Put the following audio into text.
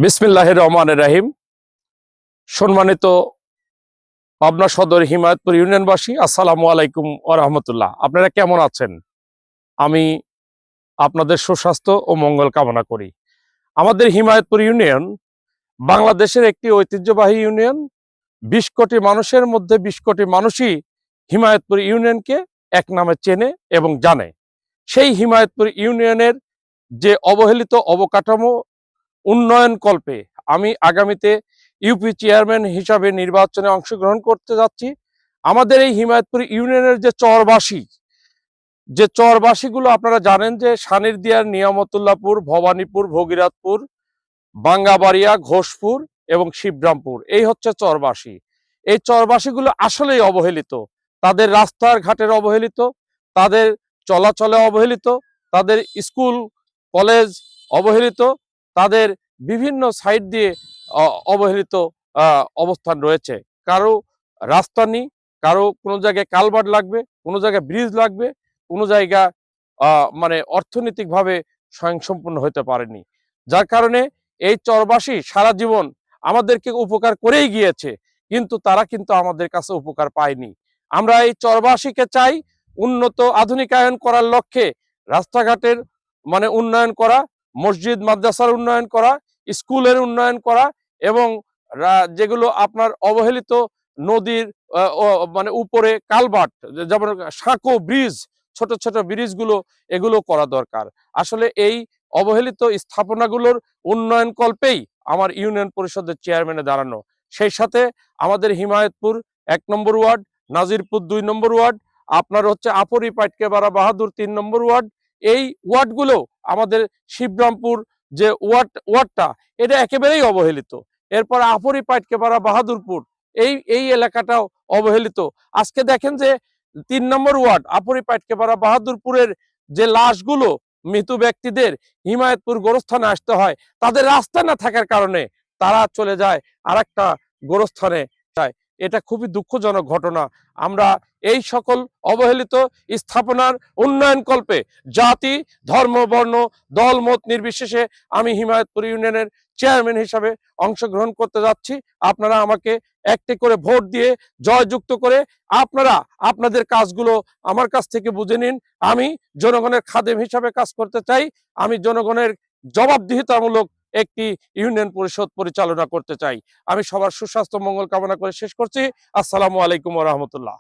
বিসমিল্লাহির রহমানির রহিম। সম্মানিত পাবনা সদর হিমায়তপুর ইউনিয়নবাসী, আসসালামু আলাইকুম ওয়া রাহমাতুল্লাহ। আপনারা কেমন আছেন? আমি আপনাদের সুস্বাস্থ্য ও মঙ্গল কামনা করি। আমাদের হিমায়তপুর ইউনিয়ন বাংলাদেশের একটি ঐতিহ্যবাহী ইউনিয়ন। ২০ কোটি মানুষের মধ্যে ২০ কোটি মানুষই হিমায়তপুর ইউনিয়নকে এক নামে চেনে এবং জানে। সেই হিমায়তপুর ইউনিয়নের যে অবহেলিত অবকাঠামো উন্নয়ন কল্পে আমি আগামীতে ইউপি চেয়ারম্যান হিসাবে নির্বাচনে অংশগ্রহণ করতে যাচ্ছি। আমাদের এই হিমায়তপুর ইউনিয়নের যে চরবাসীগুলো আপনারা জানেন যে সানিরদিয়ার, নিয়ামতুল্লাহপুর, ভবানীপুর, ভগীরথপুর, বাঙ্গাবাড়িয়া, ঘোষপুর এবং শিবরামপুর, এই হচ্ছে চরবাসী। এই চরবাসীগুলো আসলেই অবহেলিত। তাদের রাস্তার ঘাটের অবহেলিত, তাদের চলাচলে অবহেলিত, তাদের স্কুল কলেজ অবহেলিত, তাদের বিভিন্ন সাইড দিয়ে অবহেলিত অবস্থান রয়েছে। কারো রাস্তা নেই, কারো কোনো জায়গায় কালভার্ট লাগবে, কোনো জায়গায় ব্রিজ লাগবে, কোনো জায়গা মানে অর্থনৈতিকভাবে স্বয়ংসম্পূর্ণ হতে পারেনি। যার কারণে এই চরবাসী সারা জীবন আমাদেরকে উপকার করেই গিয়েছে, কিন্তু তারা কিন্তু আমাদের কাছে উপকার পায়নি। আমরা এই চরবাসীকে চাই উন্নত আধুনিকায়ন করার লক্ষ্যে রাস্তাঘাটের উন্নয়ন করা, মসজিদ মাদ্রাসার উন্নয়ন করা, স্কুলের উন্নয়ন করা এবং যেগুলো আপনার অবহেলিত নদীর উপরে কালভার্ট, যেমন সাঁকো ব্রিজ, ছোট ছোট ব্রিজগুলো, এগুলো করা দরকার। আসলে এই অবহেলিত স্থাপনাগুলোর উন্নয়ন কল্পেই আমার ইউনিয়ন পরিষদের চেয়ারম্যানে দাঁড়ানো। সেই সাথে আমাদের হিমায়তপুর ১ নম্বর ওয়ার্ড, নাজিরপুর ২ নম্বর ওয়ার্ড, আপনার হচ্ছে আপরি পাটকেপাড়া বাহাদুর ৩ নম্বর ওয়ার্ড, এই ওয়ার্ডগুলো আমাদের শিবরামপুর যে ওয়ার্ডটা, এটা একেবারেই অবহেলিত। এরপর আপরি পাটকেপাড়া বাহাদুরপুর, এই এলাকাটাও অবহেলিত। আজকে দেখেন যে ৩ নম্বর ওয়ার্ড আপরি পাটকেপাড়া বাহাদুরপুরের যে লাশগুলো মৃত ব্যক্তিদের হিমায়তপুর গোরস্থানে আসতে হয়, তাদের রাস্তা না থাকার কারণে তারা চলে যায় আরেকটা গোরস্থানে যায়। এটা খুবই দুঃখজনক ঘটনা। আমরা এই সকল অবহেলিত স্থাপনার উন্নয়ন কল্পে জাতি, ধর্ম, বর্ণ, দল মত নির্বিশেষে আমি হিমায়তপুর ইউনিয়নের চেয়ারম্যান হিসাবে অংশগ্রহণ করতে যাচ্ছি। আপনারা আমাকে একটি করে ভোট দিয়ে জয়যুক্ত করে আপনারা আপনাদের কাজগুলো আমার কাছ থেকে বুঝে নিন। আমি জনগণের খাদেম হিসাবে কাজ করতে চাই। আমি জনগণের জবাবদিহিতামূলক একটি ইউনিয়ন পরিষদ পরিচালনা করতে চাই। আমি সবার সুস্বাস্থ্য মঙ্গল কামনা করে শেষ করছি। আসসালামু আলাইকুম ওয়া রাহমাতুল্লাহ।